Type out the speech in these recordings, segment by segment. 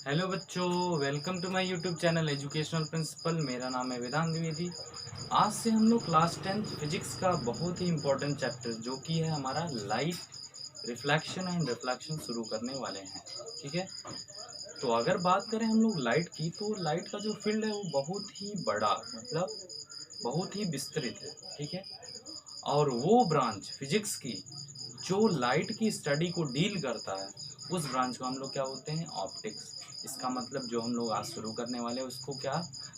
Hello बच्चों, welcome to my YouTube channel educational principal. मेरा नाम है वेदांत द्विवेदी। आज से हम लोग क्लास 10 फिजिक्स का बहुत ही इम्पोर्टेंट चैप्टर जो कि है हमारा लाइट रिफ्लेक्शन एंड रिफ्लेक्शन शुरू करने वाले हैं। ठीक है, तो अगर बात करें हम लोग लाइट की, तो लाइट का जो फील्ड है वो बहुत ही बड़ा, मतलब बहुत ही विस्तृत है। ठीक है, और वो ब्रांच फिजिक्स की जो लाइट की स्टडी को डील करता है, उस ब्रांच को हम लोग क्या बोलते हैं? ऑप्टिक्स। इसका मतलब जो हम लोग आज शुरू करने वाले हैं उसको क्या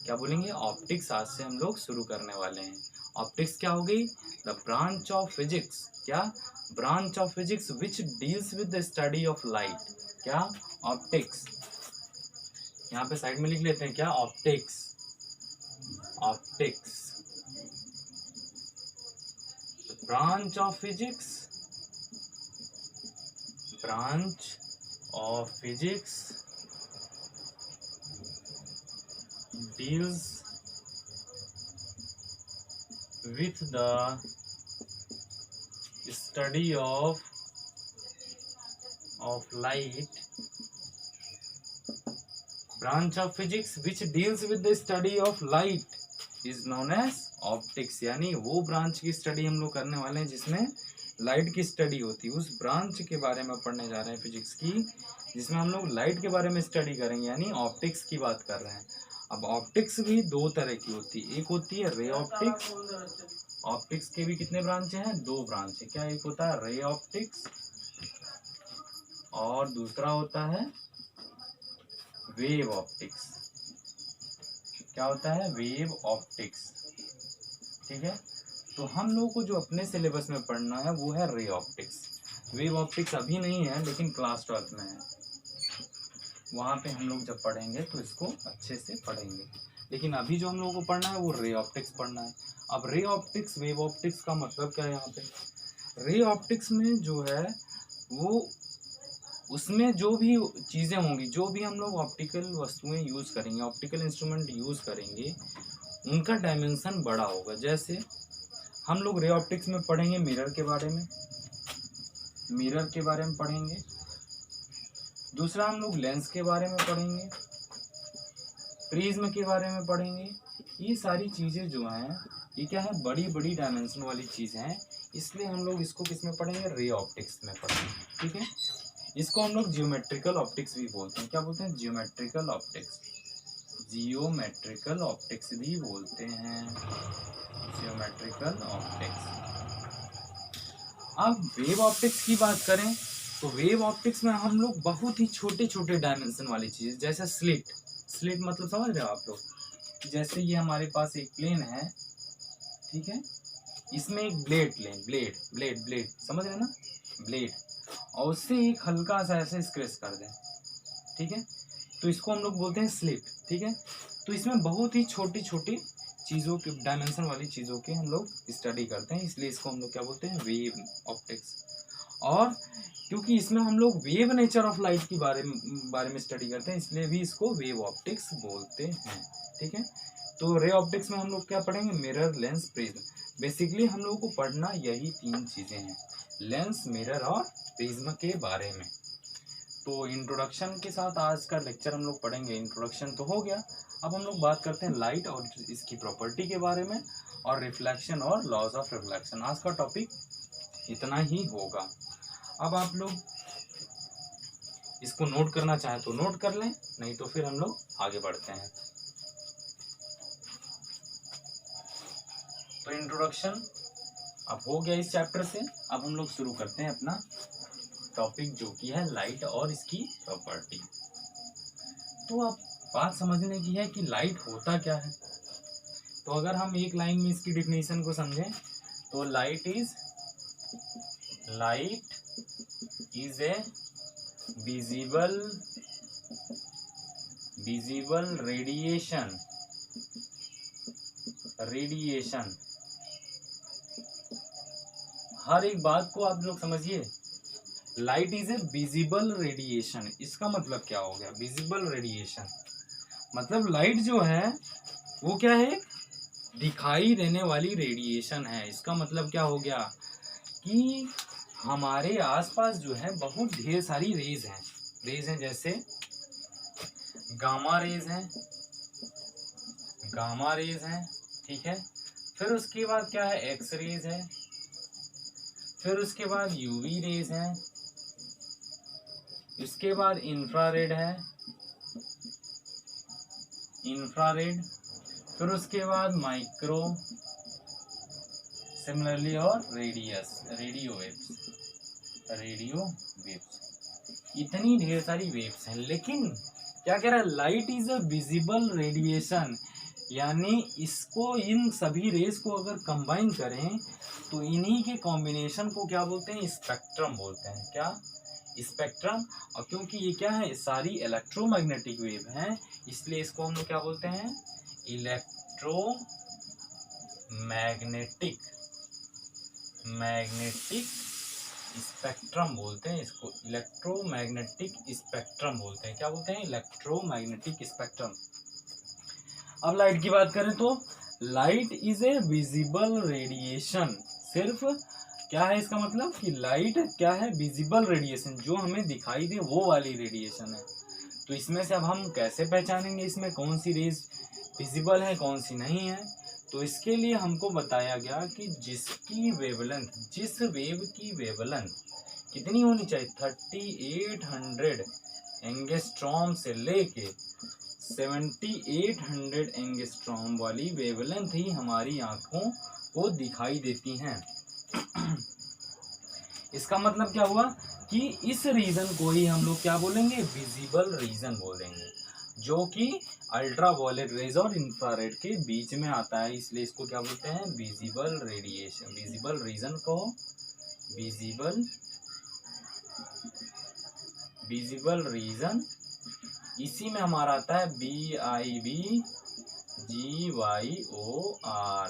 क्या बोलेंगे? ऑप्टिक्स। आज से हम लोग शुरू करने वाले हैं। ऑप्टिक्स क्या हो गई? The branch of physics. क्या? Branch of physics which deals with the study of light. क्या? ऑप्टिक्स। यहाँ पे साइड में लिख लेते हैं, क्या? Optics. Optics branch of physics, branch of physics deals with the study of light. Branch of physics which deals with the study of light is known as optics। यानी वो ब्रांच की स्टडी हम लोग करने वाले हैं जिसमें लाइट की स्टडी होती है। उस ब्रांच के बारे में पढ़ने जा रहे हैं फिजिक्स की, जिसमें हम लोग लाइट के बारे में स्टडी करेंगे, यानी ऑप्टिक्स की बात कर रहे हैं। अब ऑप्टिक्स भी दो तरह की होती है। एक होती है रे ऑप्टिक्स। ऑप्टिक्स के भी कितने ब्रांच हैं? दो ब्रांच है। क्या? एक होता है रे ऑप्टिक्स और दूसरा होता है वेव ऑप्टिक्स। क्या होता है? Wave optics. ठीक है, तो हम लोगों को जो अपने सिलेबस में पढ़ना है वो है रे ऑप्टिक्स। वेव ऑप्टिक्स अभी नहीं है, लेकिन क्लास 12 में है। वहाँ पे हम लोग जब पढ़ेंगे तो इसको अच्छे से पढ़ेंगे, लेकिन अभी जो हम लोगों को पढ़ना है वो रे ऑप्टिक्स पढ़ना है। अब रे ऑप्टिक्स वेव ऑप्टिक्स का मतलब क्या है? यहाँ पे रे ऑप्टिक्स में जो है वो उसमें जो भी चीज़ें होंगी, जो भी हम लोग ऑप्टिकल वस्तुएं यूज़ करेंगे, ऑप्टिकल इंस्ट्रूमेंट यूज़ करेंगे, उनका डायमेंशन बड़ा होगा। जैसे हम लोग रे ऑप्टिक्स में पढ़ेंगे मिरर के बारे में, मिरर के बारे में पढ़ेंगे। दूसरा हम लोग लेंस के बारे में पढ़ेंगे, प्रिज्म के बारे में पढ़ेंगे। ये सारी चीज़ें जो हैं ये क्या है? बड़ी बड़ी डायमेंशन वाली चीज़ हैं, इसलिए हम लोग इसको किस में पढ़ेंगे? रे ऑप्टिक्स में पढ़ेंगे। ठीक है, इसको हम लोग जियोमेट्रिकल ऑप्टिक्स भी बोलते हैं। क्या बोलते हैं? Geometrical optics. जियोमेट्रिकल ऑप्टिक्स भी बोलते हैं, जियोमेट्रिकल ऑप्टिक्स। अब वेव ऑप्टिक्स की बात करें तो वेव ऑप्टिक्स में हम लोग बहुत ही छोटे छोटे डायमेंशन वाली चीज़, जैसे स्लिट। स्लिट मतलब समझ रहे हो आप लोग? जैसे ये हमारे पास एक प्लेन है, ठीक है, इसमें एक ब्लेड लें, ब्लेड ब्लेड ब्लेड, समझ रहे हैं ना? ब्लेड, और उससे एक हल्का सा ऐसे स्क्रैच कर दें, ठीक है, तो इसको हम लोग बोलते हैं स्लिट। ठीक है, तो इसमें बहुत ही छोटी छोटी चीज़ों के डायमेंशन वाली चीज़ों के हम लोग स्टडी करते हैं, इसलिए इसको हम लोग क्या बोलते हैं? Wave optics. और क्योंकि इसमें हम लोग वेव नेचर ऑफ लाइट के बारे में स्टडी करते हैं, इसलिए भी इसको वेव ऑप्टिक्स बोलते हैं। ठीक है, तो रे ऑप्टिक्स में हम लोग क्या पढ़ेंगे? Mirror, lens, prism. बेसिकली हम लोगों को पढ़ना यही तीन चीज़ें हैं, लेंस, मिरर और प्रिज्म के बारे में। तो इंट्रोडक्शन के साथ आज का लेक्चर हम लोग पढ़ेंगे। इंट्रोडक्शन तो हो गया, अब हम लोग बात करते हैं लाइट और इसकी प्रॉपर्टी के बारे में, और रिफ्लेक्शन और लॉज ऑफ रिफ्लेक्शन। आज का टॉपिक इतना ही होगा। अब आप लोग इसको नोट करना चाहें तो नोट कर लें, नहीं तो फिर हम लोग आगे बढ़ते हैं। तो इंट्रोडक्शन अब हो गया इस चैप्टर से। अब हम लोग शुरू करते हैं अपना टॉपिक जो कि है लाइट और इसकी प्रॉपर्टी। तो अब बात समझने की है कि लाइट होता क्या है। तो अगर हम एक लाइन में इसकी डिफिनेशन को समझें तो light is a visible radiation. हर एक बात को आप लोग समझिए, light is a visible radiation. इसका मतलब क्या हो गया? विजिबल रेडिएशन मतलब लाइट जो है वो क्या है? दिखाई देने वाली रेडिएशन है। इसका मतलब क्या हो गया कि हमारे आसपास जो है बहुत ढेर सारी रेज हैं। जैसे गामा रेज हैं, गामा रेज हैं, ठीक है। फिर उसके बाद क्या है, एक्स रेज है। फिर उसके बाद यूवी रेज है। इसके बाद इंफ्रारेड है, इंफ्रारेड। फिर उसके बाद माइक्रो, सिमिलरली और radius, radio waves, radio waves. इतनी ढेर सारी वेव्स हैं। लेकिन क्या कह रहा है, light is a visible radiation, यानी इसको, इन सभी रेस को अगर कंबाइन करें तो इन्हीं के कॉम्बिनेशन को क्या बोलते हैं, स्पेक्ट्रम बोलते हैं। क्या, स्पेक्ट्रम। और क्योंकि ये क्या है, सारी इलेक्ट्रोमैग्नेटिक वेव हैं, इसलिए इसको हम लोग क्या बोलते हैं, इलेक्ट्रोमैग्नेटिक, मैग्नेटिक स्पेक्ट्रम बोलते हैं इसको, इलेक्ट्रोमैग्नेटिक स्पेक्ट्रम बोलते हैं। क्या बोलते हैं, इलेक्ट्रोमैग्नेटिक स्पेक्ट्रम। अब लाइट की बात करें तो light is a visible radiation. सिर्फ क्या है इसका मतलब कि लाइट क्या है, विजिबल रेडिएशन, जो हमें दिखाई दे वो वाली रेडिएशन है। तो इसमें से अब हम कैसे पहचानेंगे इसमें कौन सी रेज विजिबल है, कौन सी नहीं है। तो इसके लिए हमको बताया गया कि जिसकी वेवलेंथ, जिस वेव की वेवलेंथ कितनी होनी चाहिए, 3800 एंगस्ट्रॉम से लेके 7800 एंगस्ट्रॉम वाली वेवलेंथ ही हमारी आंखों को दिखाई देती हैं। इसका मतलब क्या हुआ कि इस रीजन को ही हम लोग क्या बोलेंगे, विजिबल रीजन बोलेंगे, जो कि अल्ट्रावायलेट रेज और इंफ्रारेड के बीच में आता है, इसलिए इसको क्या बोलते हैं, विजिबल रेडिएशन। विजिबल रीजन को विजिबल रीजन, इसी में हमारा आता है BIBGYOR,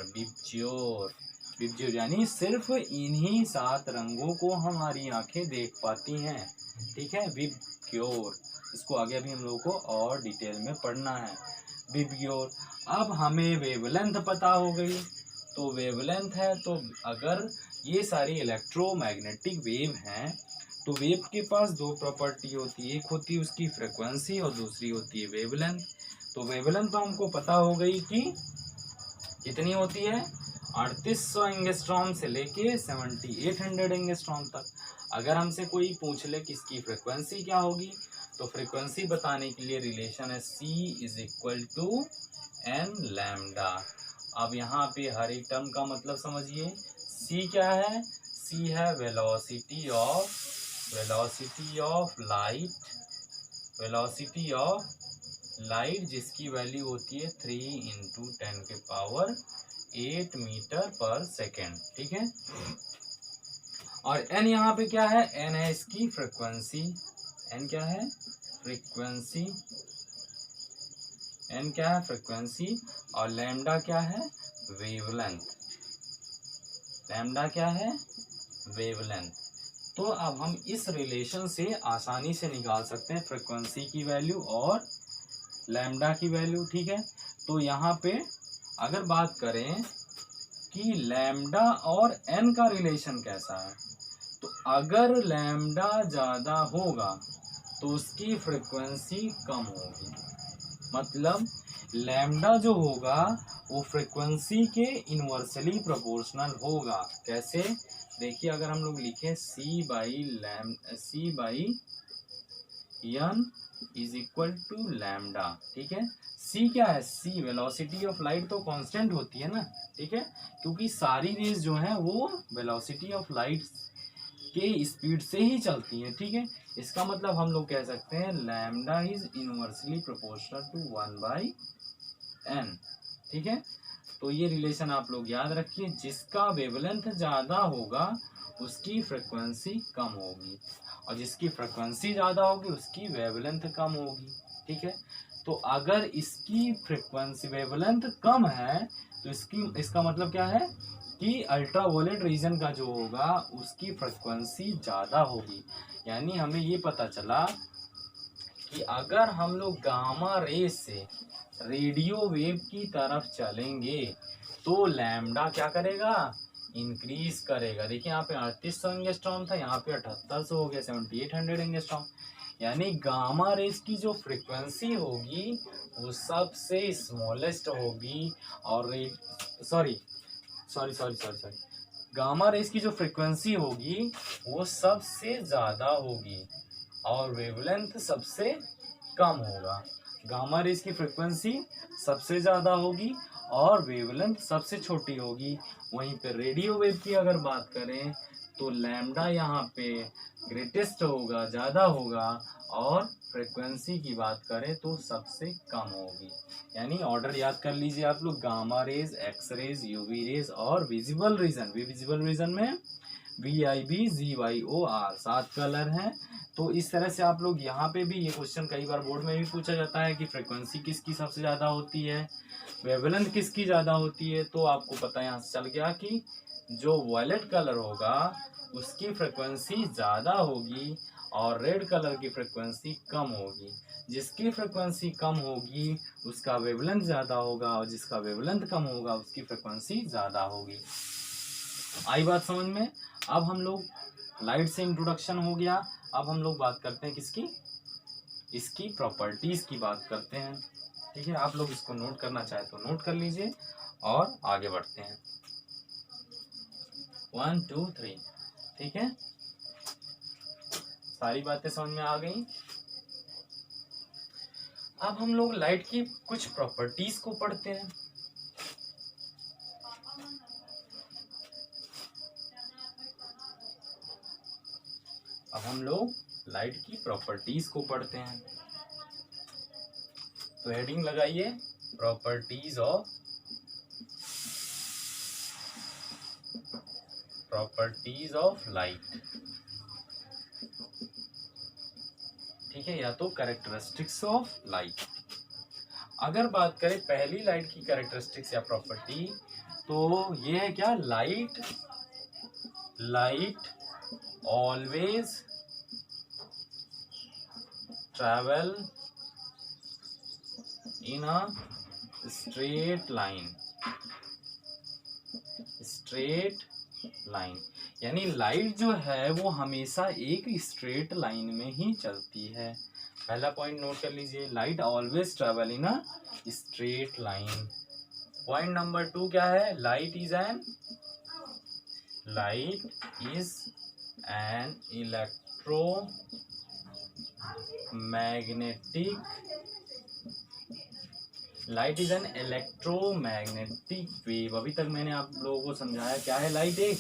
विबज्योर। विबज्योर यानी सिर्फ इन्हीं 7 रंगों को हमारी आंखें देख पाती हैं, ठीक है, विबज्योर। इसको आगे अभी हम लोगों को और डिटेल में पढ़ना है, विबज्योर। अब हमें वेवलेंथ पता हो गई, तो वेवलेंथ है, तो अगर ये सारी इलेक्ट्रोमैग्नेटिक वेव हैं तो वेव के पास दो प्रॉपर्टी होती है, एक होती है उसकी फ्रीक्वेंसी और दूसरी होती है वेवलेंथ। तो वेवलेंथ तो हमको पता हो गई कि कितनी होती है, 3800 एंगस्ट्रॉम से लेके 7800 एंगस्ट्रॉम तक। अगर हमसे कोई पूछ ले कि इसकी फ्रीक्वेंसी क्या होगी, तो फ्रीक्वेंसी बताने के लिए रिलेशन है C = n लैम्डा। अब यहाँ पे हर एक टर्म का मतलब समझिए। C क्या है, C है वेलोसिटी ऑफ लाइट, जिसकी वैल्यू होती है 3 × 10⁸ मीटर पर सेकेंड, ठीक है। और n यहाँ पे क्या है, n है इसकी फ्रीक्वेंसी, n क्या है, फ्रीक्वेंसी, n क्या है, फ्रीक्वेंसी। और लैम्डा क्या है, वेवलेंथ, लैम्डा क्या है, वेवलेंथ। तो अब हम इस रिलेशन से आसानी से निकाल सकते हैं फ्रीक्वेंसी की वैल्यू और लैम्डा की वैल्यू, ठीक है। तो यहाँ पे अगर बात करें कि लैम्डा और n का रिलेशन कैसा है, तो अगर लैम्डा ज़्यादा होगा तो उसकी फ्रीक्वेंसी कम होगी। मतलब लैम्डा जो होगा वो फ्रीक्वेंसी के इनवर्सली प्रोपोर्शनल होगा। कैसे, देखिए अगर हम लोग लिखें C/n = लैम्डा, ठीक है। C क्या है, C वेलोसिटी ऑफ लाइट तो कांस्टेंट होती है ना, ठीक है, क्योंकि सारी रेज जो है वो वेलोसिटी ऑफ लाइट के स्पीड से ही चलती है, ठीक है। इसका मतलब हम लोग कह सकते हैं lambda is inversely proportional to 1/n, ठीक है। तो ये रिलेशन आप लोग याद रखिए, जिसका वेवलेंथ ज़्यादा होगा उसकी फ्रीक्वेंसी कम होगी, और जिसकी फ्रीक्वेंसी ज़्यादा होगी उसकी वेवलेंथ कम होगी, ठीक है। तो अगर इसकी फ्रीक्वेंसी वेवलेंथ कम है तो इसका मतलब क्या है कि अल्ट्रावायलेट रीजन का जो होगा उसकी फ्रीक्वेंसी ज़्यादा होगी। यानी हमें ये पता चला कि अगर हम लोग गामा रेस से रेडियो वेव की तरफ चलेंगे तो लैम्डा क्या करेगा, इंक्रीज करेगा। देखिए यहाँ पे 3800 एंगस्ट्रॉम था, यहाँ पे 7800 हो गया, 7800 एंगस्ट्रॉम। यानी गामा रेज की जो फ्रीक्वेंसी होगी वो सबसे स्मॉलेस्ट होगी और sorry sorry sorry sorry sorry gamma rays की जो फ्रीक्वेंसी होगी वो सबसे ज़्यादा होगी और वेवलेंथ सबसे कम होगा। गामा रेज की फ्रीक्वेंसी सबसे ज़्यादा होगी और वेवलेंथ सबसे छोटी होगी। वहीं पे रेडियो वेव की अगर बात करें तो लैम्डा यहाँ पे ग्रेटेस्ट होगा, ज़्यादा होगा, और फ्रीक्वेंसी की बात करें तो सबसे कम होगी। यानी ऑर्डर याद कर लीजिए आप लोग, gamma rays, X rays, UV rays और विजिबल रीजन। विजिबल रीजन में VIB GYOR 7 कलर हैं। तो इस तरह से आप लोग यहाँ पे भी, ये क्वेश्चन कई बार बोर्ड में भी पूछा जाता है कि फ्रीक्वेंसी किसकी सबसे ज़्यादा होती है, वेवलेंथ किसकी ज़्यादा होती है। तो आपको पता यहाँ से चल गया कि जो वॉयलेट कलर होगा उसकी फ्रीक्वेंसी ज़्यादा होगी और रेड कलर की फ्रीक्वेंसी कम होगी। जिसकी फ्रीक्वेंसी कम होगी उसका वेवलेंथ ज़्यादा होगा और जिसका वेवलेंथ कम होगा उसकी फ्रीक्वेंसी ज़्यादा होगी। आई बात समझ में? अब हम लोग लाइट से इंट्रोडक्शन हो गया, अब हम लोग बात करते हैं किसकी, इसकी प्रॉपर्टीज की बात करते हैं। ठीक है, आप लोग इसको नोट करना चाहे तो नोट कर लीजिए और आगे बढ़ते हैं। 1 2 3। ठीक है, सारी बातें समझ में आ गई। अब हम लोग लाइट की कुछ प्रॉपर्टीज को पढ़ते हैं। अब हम लोग लाइट की प्रॉपर्टीज को पढ़ते हैं। तो हेडिंग लगाइए, प्रॉपर्टीज ऑफ लाइट। ठीक है, या तो कैरेक्टरिस्टिक्स ऑफ लाइट। अगर बात करें पहली लाइट की कैरेक्टरिस्टिक्स या प्रॉपर्टी, तो ये है क्या, light always travel in a straight line. यानी लाइट जो है वो हमेशा एक स्ट्रेट लाइन में ही चलती है। पहला पॉइंट नोट कर लीजिए, light always travel in a straight line. Point number 2 क्या है, light is an electromagnetic wave. अभी तक मैंने आप लोगों को समझाया क्या है, लाइट एक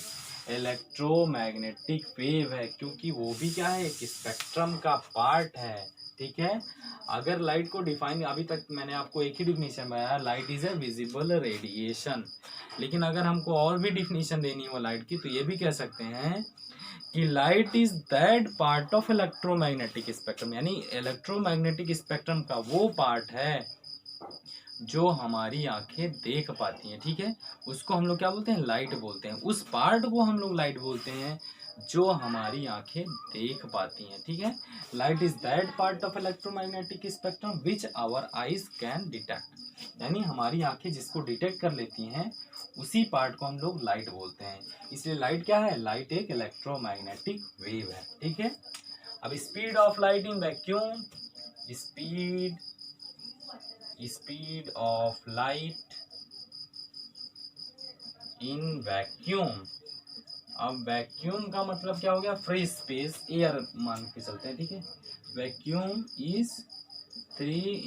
इलेक्ट्रोमैग्नेटिक वेव है, क्योंकि वो भी क्या है, एक स्पेक्ट्रम का पार्ट है। ठीक है, अगर लाइट को डिफाइन, अभी तक मैंने आपको एक ही डिफिनेशन बताया, light is a visible radiation. लेकिन अगर हमको और भी डिफिनेशन देनी हो लाइट की, तो ये भी कह सकते हैं कि light is that part of electromagnetic spectrum. यानी इलेक्ट्रोमैग्नेटिक स्पेक्ट्रम का वो पार्ट है जो हमारी आंखें देख पाती हैं। ठीक है, उसको हम लोग क्या बोलते हैं, लाइट बोलते हैं। उस पार्ट को हम लोग लाइट बोलते हैं जो हमारी आंखें देख पाती हैं। ठीक है, light is that part of electromagnetic spectrum which our eyes can detect. यानी हमारी आंखें जिसको डिटेक्ट कर लेती हैं उसी पार्ट को हम लोग लाइट बोलते हैं। इसलिए लाइट क्या है, लाइट एक इलेक्ट्रोमैग्नेटिक वेव है। ठीक है, अब speed of light in vacuum, speed of light in vacuum. अब वैक्यूम का मतलब क्या हो गया, फ्री स्पेस, एयर मान के चलते हैं। ठीक है, वैक्यूम इज 3 ×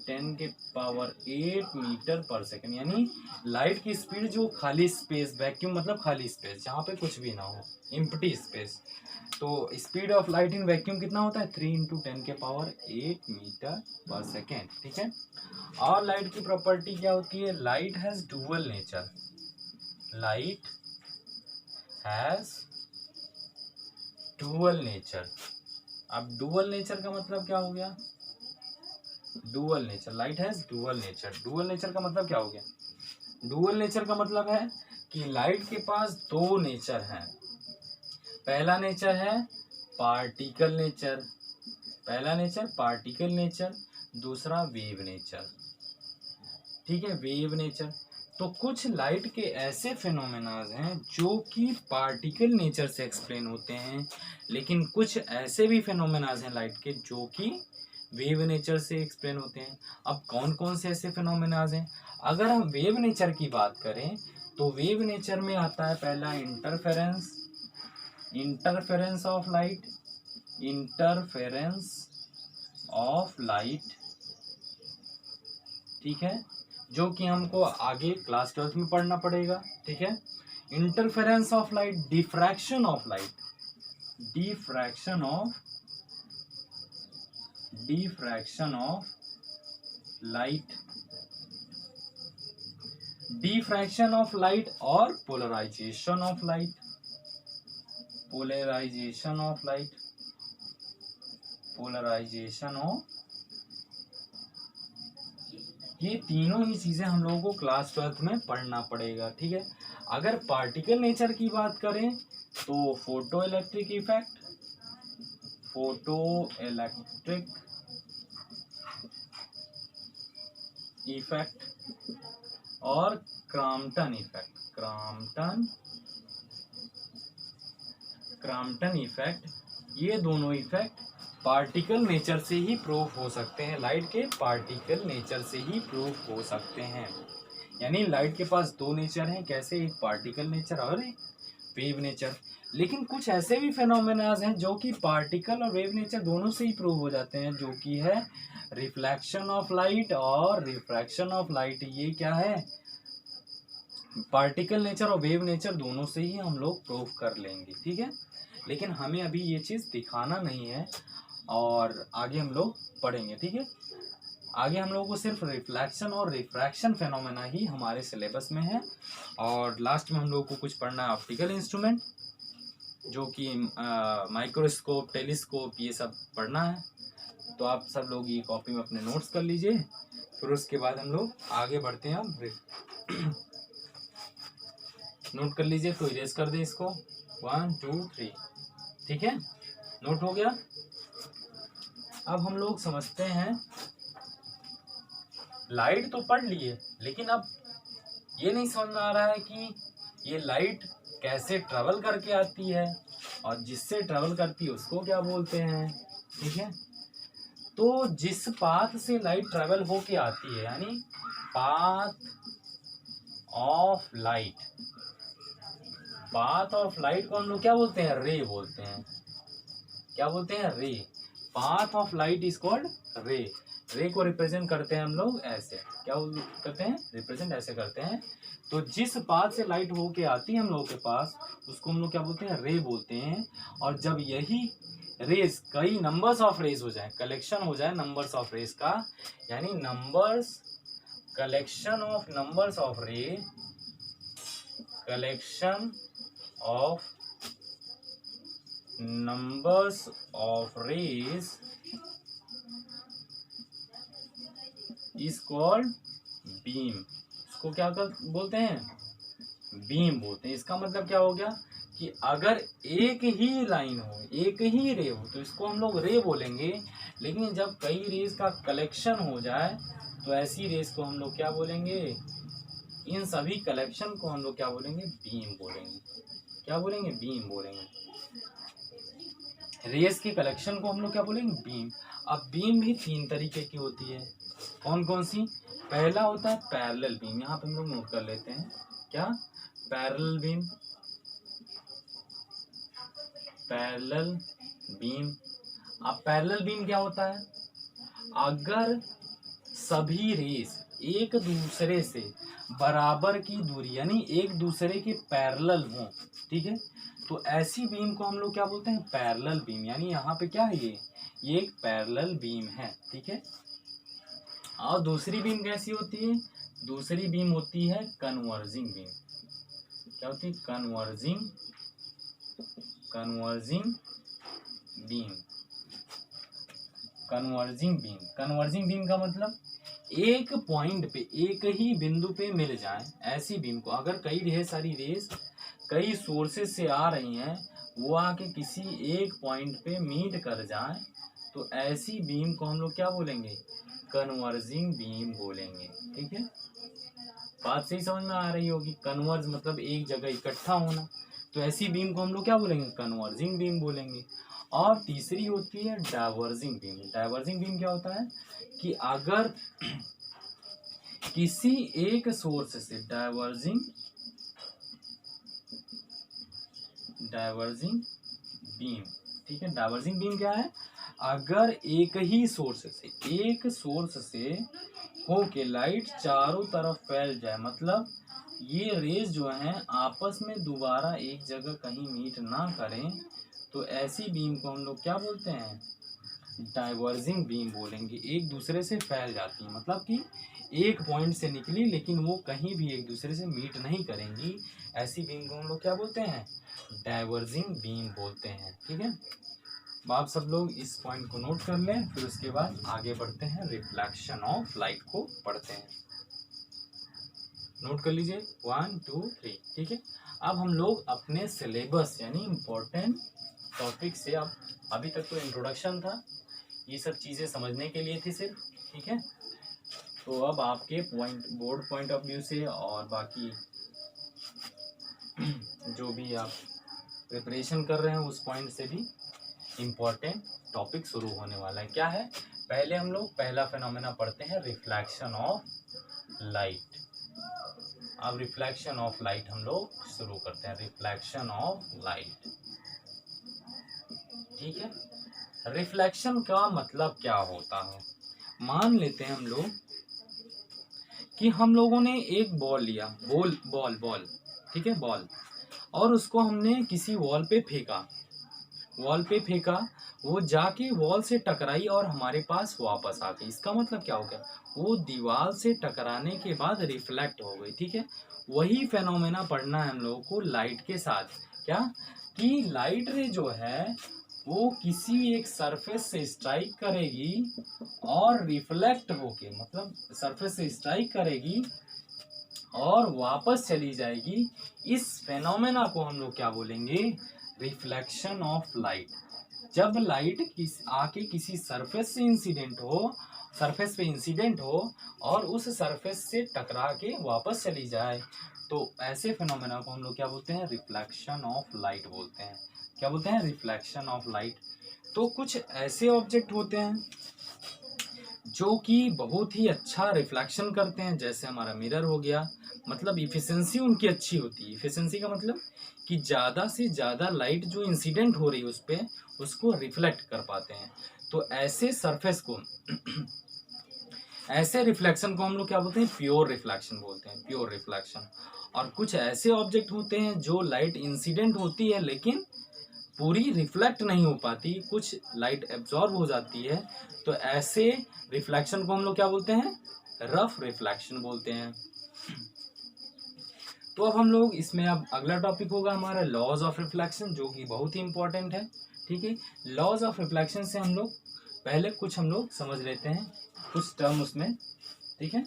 10⁸ मीटर पर सेकेंड। यानी लाइट की स्पीड जो खाली स्पेस, वैक्यूम मतलब खाली स्पेस जहाँ पे कुछ भी ना हो, एम्प्टी स्पेस। तो speed of light in vacuum कितना होता है, 3 × 10⁸ मीटर पर सेकेंड। ठीक है, और लाइट की प्रॉपर्टी क्या होती है, light has dual nature. Light has dual nature. अब डुअल नेचर का मतलब क्या हो गया, dual nature, light has dual nature. Dual nature का मतलब क्या हो गया, डुअल नेचर का मतलब है कि लाइट के पास दो नेचर हैं। पहला नेचर है पार्टिकल नेचर, दूसरा वेव नेचर। ठीक है, वेव नेचर। तो कुछ लाइट के ऐसे फिनोमेनाज हैं जो कि पार्टिकल नेचर से एक्सप्लेन होते हैं, लेकिन कुछ ऐसे भी फिनोमेनाज हैं लाइट के जो कि वेव नेचर से एक्सप्लेन होते हैं। अब कौन कौन से ऐसे फिनोमेनाज हैं? अगर हम वेव नेचर की बात करें तो वेव नेचर में आता है पहला interference, interference of light, interference of light, ठीक है, जो कि हमको आगे क्लास 12 में पढ़ना पड़ेगा, ठीक है। Interference of light, diffraction of light, diffraction of light, diffraction of light और polarisation of light, polarisation of light, polarisation of, ये तीनों ही चीजें हम लोगों को क्लास 12 में पढ़ना पड़ेगा, ठीक है। अगर पार्टिकल नेचर की बात करें तो photo electric effect, photo electric effect और क्रॉम्पटन इफेक्ट, क्रॉम्पटन इफेक्ट, ये दोनों इफेक्ट पार्टिकल नेचर से ही प्रूफ हो सकते हैं, लाइट के पार्टिकल नेचर से ही प्रूफ हो सकते हैं। यानी लाइट के पास दो नेचर हैं, कैसे? एक पार्टिकल नेचर और एक वेव नेचर। लेकिन कुछ ऐसे भी फेनोमेनाज हैं जो कि पार्टिकल और वेव नेचर दोनों से ही प्रूव हो जाते हैं, जो कि है रिफ्लेक्शन ऑफ लाइट और रिफ्रैक्शन ऑफ लाइट। ये क्या है? पार्टिकल नेचर और वेव नेचर दोनों से ही हम लोग प्रूव कर लेंगे, ठीक है। लेकिन हमें अभी ये चीज़ दिखाना नहीं है और आगे हम लोग पढ़ेंगे, ठीक है। आगे हम लोगों को सिर्फ रिफ्लेक्शन और रिफ्रैक्शन फेनोमेना ही हमारे सिलेबस में है, और लास्ट में हम लोगों को कुछ पढ़ना है ऑप्टिकल इंस्ट्रूमेंट, जो कि माइक्रोस्कोप, टेलीस्कोप, ये सब पढ़ना है। तो आप सब लोग ये कॉपी में अपने नोट्स कर लीजिए, फिर उसके बाद हम लोग आगे बढ़ते हैं। नोट कर लीजिए, तो इरेज कर दें इसको, 1 2 3, ठीक है, नोट हो गया। अब हम लोग समझते हैं, लाइट तो पढ़ लिए, लेकिन अब ये नहीं समझ में आ रहा है कि ये लाइट कैसे ट्रेवल करके आती है, और जिससे ट्रेवल करती है उसको क्या बोलते हैं, ठीक है। तो जिस पाथ से लाइट ट्रेवल होके आती है, यानी path of light, path of light को हम लोग क्या बोलते हैं? रे बोलते हैं। क्या बोलते हैं? रे। Path of light is called रे। रे को रिप्रेजेंट करते हैं हम लोग ऐसे, क्या करते हैं? रिप्रेजेंट ऐसे करते हैं। तो जिस पाथ से लाइट होके आती है हम लोग के पास, उसको हम लोग क्या बोलते हैं? रे बोलते हैं। और जब यही रेस कई नंबर्स ऑफ रेस हो जाए, कलेक्शन हो जाए नंबर्स ऑफ रेस का, यानी numbers, collection of numbers of रे, collection of numbers of rays is called beam। इसको क्या बोलते हैं? बीम बोलते हैं। इसका मतलब क्या हो गया कि अगर एक ही लाइन हो, एक ही रे हो, तो इसको हम लोग रे बोलेंगे। लेकिन जब कई रेस का कलेक्शन हो जाए तो ऐसी रेस को हम लोग क्या बोलेंगे? इन सभी कलेक्शन को हम लोग क्या बोलेंगे? बीम बोलेंगे। क्या बोलेंगे? बीम बोलेंगे। रेस के कलेक्शन को हम लोग क्या बोलेंगे? बीम। अब बीम भी 3 तरीके की होती है। कौन कौन सी? पहला होता है पैरेलल बीम, यहाँ पे हम लोग नोट कर लेते हैं। क्या? Parallel beam, parallel beam. अब पैरेलल बीम क्या होता है? अगर सभी रेस एक दूसरे से बराबर की दूरी, यानी एक दूसरे के पैरेलल हो, ठीक है, तो ऐसी बीम को हम लोग क्या बोलते हैं? Parallel beam. यानी यहाँ पे क्या है? ये एक पैरेलल बीम है, ठीक है। और दूसरी बीम कैसी होती है? दूसरी बीम होती है कन्वर्जिंग बीम। क्या होती है? Converging, converging beam, converging beam. Converging beam का मतलब एक पॉइंट पे, एक ही बिंदु पे मिल जाए ऐसी बीम को। अगर कई ढेर सारी रेस कई सोर्सेस से आ रही हैं, वो आके किसी एक पॉइंट पे मीट कर जाए, तो ऐसी बीम को हम लोग क्या बोलेंगे? कन्वर्जिंग बीम बोलेंगे, ठीक है। बात सही समझ में आ रही होगी। कन्वर्ज मतलब एक जगह इकट्ठा होना, तो ऐसी बीम को हम लोग क्या बोलेंगे, कन्वर्जिंग बीम बोलेंगे। और तीसरी होती है डाइवर्जिंग बीम। डाइवर्जिंग बीम क्या होता है कि अगर किसी एक सोर्स से डाइवर्जिंग बीम, ठीक है, डाइवर्जिंग बीम क्या है, अगर एक सोर्स से होके लाइट चारों तरफ फैल जाए, मतलब ये रेज जो हैं आपस में दोबारा एक जगह कहीं मीट ना करें, तो ऐसी बीम को हम लोग क्या बोलते हैं, डाइवर्जिंग बीम बोलेंगे। एक दूसरे से फैल जाती है, मतलब कि एक पॉइंट से निकली लेकिन वो कहीं भी एक दूसरे से मीट नहीं करेंगी, ऐसी बीम को हम लोग क्या बोलते हैं, डाइवर्जिंग बीम बोलते हैं। ठीक है, आप सब लोग इस पॉइंट को नोट कर लें, फिर उसके बाद आगे बढ़ते हैं, रिफ्लेक्शन ऑफ लाइट को पढ़ते हैं। नोट कर लीजिए 1 2 3। ठीक है, अब हम लोग अपने सिलेबस यानी इम्पोर्टेंट टॉपिक से, अब अभी तक तो इंट्रोडक्शन था, ये सब चीज़ें समझने के लिए थी सिर्फ। ठीक है, तो अब आपके बोर्ड पॉइंट ऑफ व्यू से और बाकी जो भी आप प्रिपरेशन कर रहे हैं उस पॉइंट से भी इम्पोर्टेंट टॉपिक शुरू होने वाला है। क्या है, पहले हम लोग पहला फिनोमेना पढ़ते हैं, रिफ्लेक्शन ऑफ लाइट। अब रिफ्लेक्शन ऑफ लाइट हम लोग शुरू करते हैं, रिफ्लेक्शन ऑफ लाइट। ठीक है, रिफ्लेक्शन का मतलब क्या होता है, मान लेते हैं हम लोग कि हम लोगों ने एक बॉल लिया, बॉल, ठीक है, बॉल, और उसको हमने किसी वॉल पे फेंका, वो जाके वॉल से टकराई और हमारे पास वापस आ गई। इसका मतलब क्या हो गया, वो दीवार से टकराने के बाद रिफ्लेक्ट हो गई। ठीक है, वही फेनोमेना पढ़ना है हम लोगों को लाइट के साथ। क्या कि लाइट रे जो है वो किसी एक सरफेस से स्ट्राइक करेगी और रिफ्लेक्ट होके, मतलब सरफेस से स्ट्राइक करेगी और वापस चली जाएगी। इस फेनोमेना को हम लोग क्या बोलेंगे, रिफ्लेक्शन ऑफ लाइट। जब लाइट आके किसी सरफेस पे इंसिडेंट हो और उस सरफेस से टकरा के वापस चली जाए, तो ऐसे फिनोमेना को हम लोग क्या बोलते हैं, रिफ्लेक्शन ऑफ लाइट बोलते हैं। क्या बोलते हैं, रिफ्लेक्शन ऑफ लाइट। तो कुछ ऐसे ऑब्जेक्ट होते हैं जो कि बहुत ही अच्छा रिफ्लेक्शन करते हैं, जैसे हमारा मिरर हो गया, मतलब इफिशिएंसी उनकी अच्छी होती है। इफिशिएंसी का मतलब कि ज़्यादा से ज़्यादा लाइट जो इंसिडेंट हो रही है उस पर, उसको रिफ्लेक्ट कर पाते हैं। तो ऐसे सरफेस को ऐसे रिफ्लेक्शन को हम लोग क्या बोलते हैं, प्योर रिफ्लेक्शन बोलते हैं, प्योर रिफ्लेक्शन। और कुछ ऐसे ऑब्जेक्ट होते हैं जो लाइट इंसिडेंट होती है लेकिन पूरी रिफ्लेक्ट नहीं हो पाती, कुछ लाइट एब्जॉर्ब हो जाती है, तो ऐसे रिफ्लेक्शन को हम लोग क्या बोलते हैं, रफ रिफ्लेक्शन बोलते हैं। तो अब हम लोग इसमें, अब अगला टॉपिक होगा हमारा लॉज ऑफ रिफ्लेक्शन, जो कि बहुत ही इंपॉर्टेंट है। ठीक है, लॉज ऑफ रिफ्लेक्शन से हम लोग पहले कुछ हम लोग समझ लेते हैं, कुछ टर्म उसमें। ठीक है,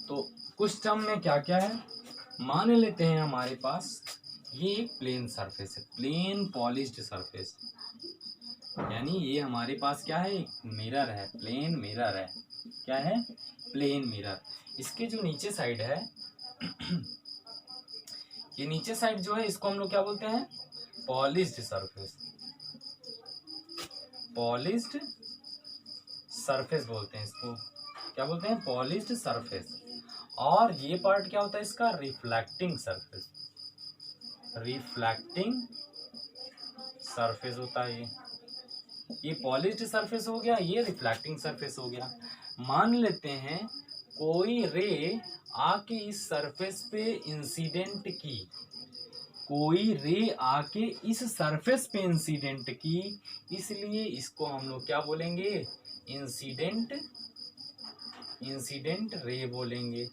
तो कुछ टर्म में क्या क्या है, मान लेते हैं हमारे पास ये एक प्लेन सरफेस है, प्लेन पॉलिश्ड सरफेस, यानी ये हमारे पास क्या है, एक मिरर है, प्लेन मिरर है। क्या है, प्लेन मिरर। इसके जो नीचे साइड है ये नीचे साइड जो है इसको हम लोग क्या बोलते हैं, पॉलिश्ड सरफेस, पॉलिश्ड सरफेस बोलते हैं इसको। क्या बोलते हैं, पॉलिश्ड सरफेस। और ये पार्ट क्या होता है इसका, रिफ्लेक्टिंग सरफेस, रिफ्लेक्टिंग सरफेस होता है ये पॉलिश्ड सरफेस हो गया, ये रिफ्लेक्टिंग सरफेस हो गया। मान लेते हैं कोई रे आके इस सरफेस पे इंसिडेंट की, कोई रे आके इस सरफेस पे इंसिडेंट की, इसलिए इसको हम लोग क्या बोलेंगे, इंसिडेंट रे बोलेंगे।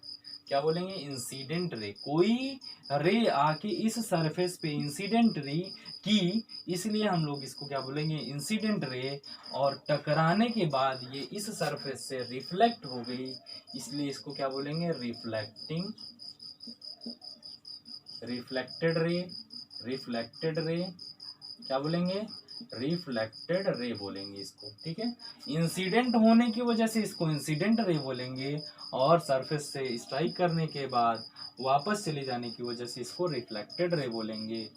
क्या बोलेंगे, इंसिडेंट रे। कोई रे आके इस सरफेस पे इंसिडेंट रे की, इसलिए हम लोग इसको क्या बोलेंगे, इंसिडेंट रे। और टकराने के बाद ये इस सरफेस से रिफ्लेक्ट हो गई, इसलिए इसको क्या बोलेंगे, रिफ्लेक्टेड रे। क्या बोलेंगे, रिफ्लेक्टेड रे बोलेंगे इसको, ठीक है। इंसिडेंट होने की वजह से इसको इंसिडेंट रे बोलेंगे, और सरफेस से स्ट्राइक करने के बाद वापस चले जाने की वजह से इसको रिफ्लेक्टेड रे बोलेंगे।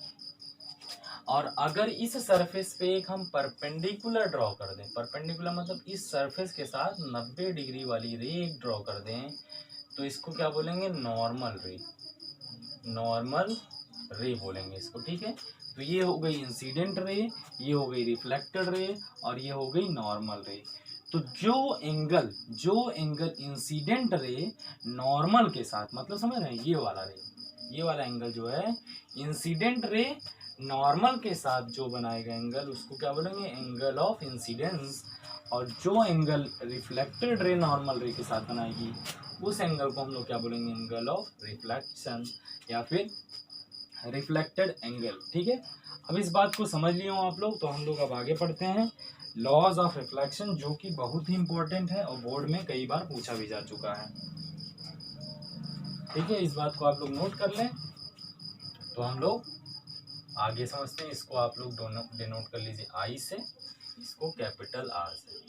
और अगर इस सरफेस पे एक हम परपेंडिकुलर ड्रॉ कर दें, परपेंडिकुलर मतलब इस सरफेस के साथ 90 डिग्री वाली रे एक ड्रॉ कर दें, तो इसको क्या बोलेंगे, नॉर्मल रे, नॉर्मल रे बोलेंगे इसको, ठीक है। तो ये हो गई इंसिडेंट रे, ये हो गई रिफ्लेक्टेड रे, और ये हो गई नॉर्मल रे। तो जो एंगल इंसिडेंट रे नॉर्मल के साथ, मतलब समझ रहे हैं, ये वाला रे, ये वाला एंगल जो है इंसिडेंट रे नॉर्मल के साथ जो बनाएगा एंगल, उसको क्या बोलेंगे, एंगल ऑफ इंसिडेंस। और जो एंगल रिफ्लेक्टेड रे नॉर्मल रे के साथ बनाएगी, उस एंगल को हम लोग क्या बोलेंगे, एंगल ऑफ रिफ्लेक्शन या फिर रिफ्लेक्टेड एंगल, ठीक है। अब इस बात को समझ लिए हो आप लोग, तो हम लोग अब आगे पढ़ते हैं लॉज ऑफ रिफ्लेक्शन, जो कि बहुत ही इंपॉर्टेंट है और बोर्ड में कई बार पूछा भी जा चुका है, ठीक है। इस बात को आप लोग नोट कर लें, तो हम लोग आगे समझते हैं। इसको आप लोग डिनोट कर लीजिए आई से, इसको कैपिटल आर से,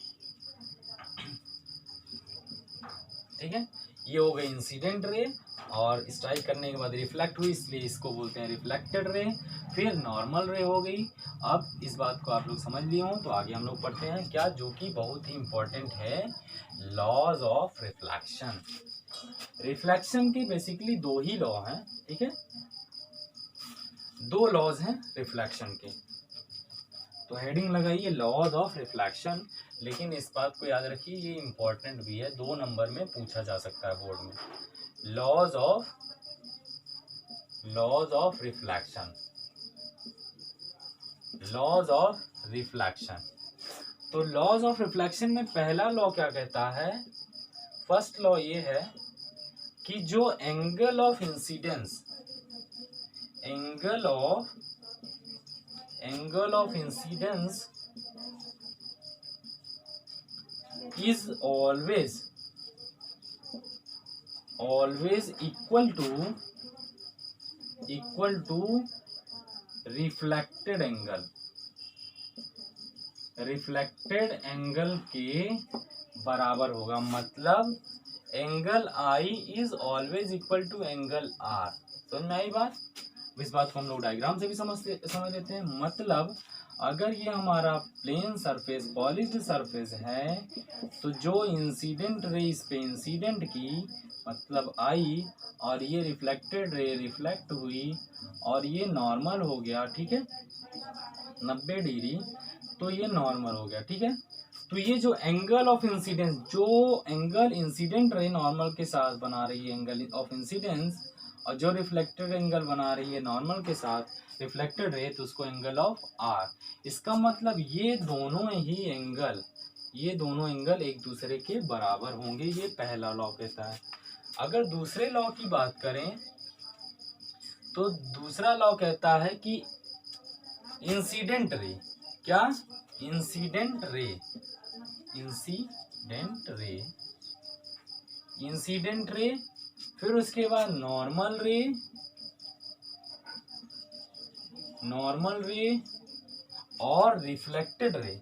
ठीक है। ये हो गई इंसिडेंट रे, और स्ट्राइक करने के बाद रिफ्लेक्ट हुई, इसलिए इसको बोलते हैं रिफ्लेक्टेड रे। फिर नॉर्मल रे हो गई। अब इस बात को आप लोग समझ लिए हो, तो आगे हम लोग पढ़ते हैं क्या, जो कि बहुत ही इंपॉर्टेंट है, लॉज ऑफ रिफ्लेक्शन। रिफ्लेक्शन के बेसिकली दो ही लॉ हैं, ठीक है, दो लॉज हैं रिफ्लेक्शन के। तो हेडिंग लगाइए लॉज ऑफ रिफ्लेक्शन, लेकिन इस बात को याद रखिए, ये इंपॉर्टेंट भी है, 2 नंबर में पूछा जा सकता है बोर्ड में। Laws of reflection, laws of reflection. तो लॉज ऑफ रिफ्लेक्शन में पहला लॉ क्या कहता है, फर्स्ट लॉ ये है कि जो angle of incidence, angle of incidence is always equal to reflected angle, reflected angle के बराबर होगा। मतलब angle I is always equal to angle R. समझ में आई बात? इस बात को हम लोग डायग्राम से भी समझ लेते हैं। मतलब अगर ये हमारा प्लेन सरफेस, पॉलिश्ड सरफेस है, तो जो इंसिडेंट रे इस पे इंसिडेंट की, मतलब आई, और ये रिफ्लेक्टेड रे रिफ्लेक्ट हुई, और ये नॉर्मल हो गया, ठीक है, 90 डिग्री, तो ये नॉर्मल हो गया, ठीक है। तो ये जो एंगल ऑफ इंसिडेंस, जो एंगल इंसिडेंट रे नॉर्मल के साथ बना रही है एंगल ऑफ इंसिडेंस, और जो रिफ्लेक्टेड एंगल बना रही है नॉर्मल के साथ रिफ्लेक्टेड रे, तो उसको एंगल ऑफ आर। इसका मतलब ये दोनों एंगल एक दूसरे के बराबर होंगे, ये पहला लॉ कहता है। अगर दूसरे लॉ की बात करें, तो दूसरा लॉ कहता है कि इंसिडेंट रे, क्या, इंसिडेंट रे, फिर उसके बाद नॉर्मल रे और रिफ्लेक्टेड रे,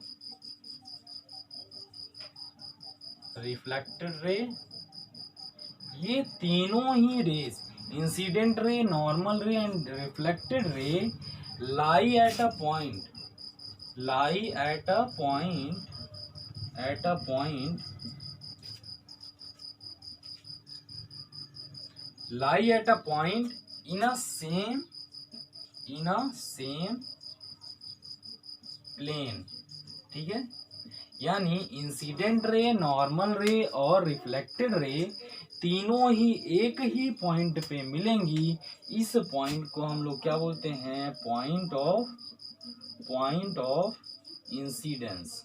ये तीनों ही रेज, इंसिडेंट रे, नॉर्मल रे and reflected ray, lie at a point in a same plane, ठीक है। यानी इंसिडेंट रे, नॉर्मल रे और रिफ्लेक्टेड रे तीनों ही एक ही पॉइंट पे मिलेंगी। इस पॉइंट को हम लोग क्या बोलते हैं, पॉइंट ऑफ इंसिडेंस।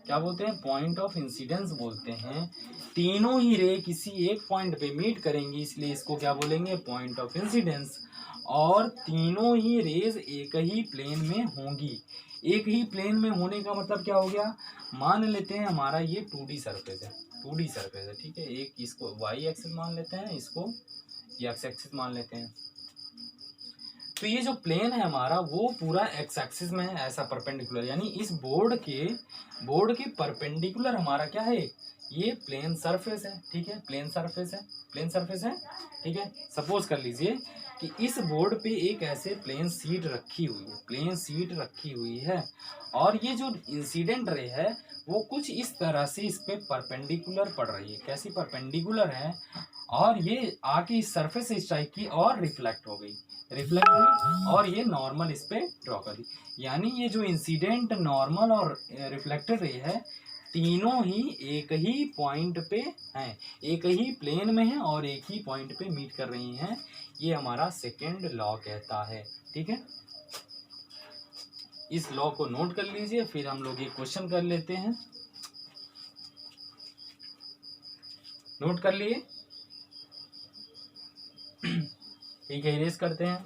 क्या बोलते हैं, पॉइंट ऑफ इंसिडेंस बोलते हैं। तीनों ही रे किसी एक पॉइंट पे मीट करेंगी, इसलिए इसको क्या बोलेंगे, पॉइंट ऑफ इंसिडेंस। और तीनों ही रेज एक ही प्लेन में होंगी। एक ही प्लेन में होने का मतलब क्या हो गया, मान लेते हैं हमारा ये 2D सरफेस है, 2D सरफेस है, ठीक है। एक इसको y एक्सिस मान लेते हैं, इसको x एक्सिस मान लेते हैं। तो ये जो प्लेन है हमारा वो पूरा एक्स एक्सिस में है, ऐसा परपेंडिकुलर, यानी इस बोर्ड के परपेंडिकुलर हमारा क्या है, ये प्लेन सरफेस है। ठीक है, प्लेन सरफेस है, प्लेन सरफेस है। ठीक है, सपोज कर लीजिए कि इस बोर्ड पे एक ऐसे प्लेन सीट रखी हुई है, प्लेन सीट रखी हुई है, और ये जो इंसिडेंट रे है वो कुछ इस तरह से इस पे परपेंडिकुलर पड़ रही है। कैसी परपेंडिकुलर है, और ये आके इस सरफेस से स्ट्राइक की और रिफ्लेक्ट हो गई, रिफ्लेक्ट हुई और ये नॉर्मल इस पे ड्रॉ कर दी। यानी ये जो इंसिडेंट, नॉर्मल और रिफ्लेक्टेड रे है, तीनों ही एक ही पॉइंट पे हैं, एक ही प्लेन में है और एक ही पॉइंट पे मीट कर रही हैं। ये हमारा सेकेंड लॉ कहता है। ठीक है, इस लॉ को नोट कर लीजिए, फिर हम लोग ये क्वेश्चन कर लेते हैं। नोट कर लिए? ठीक है, इरेज करते हैं।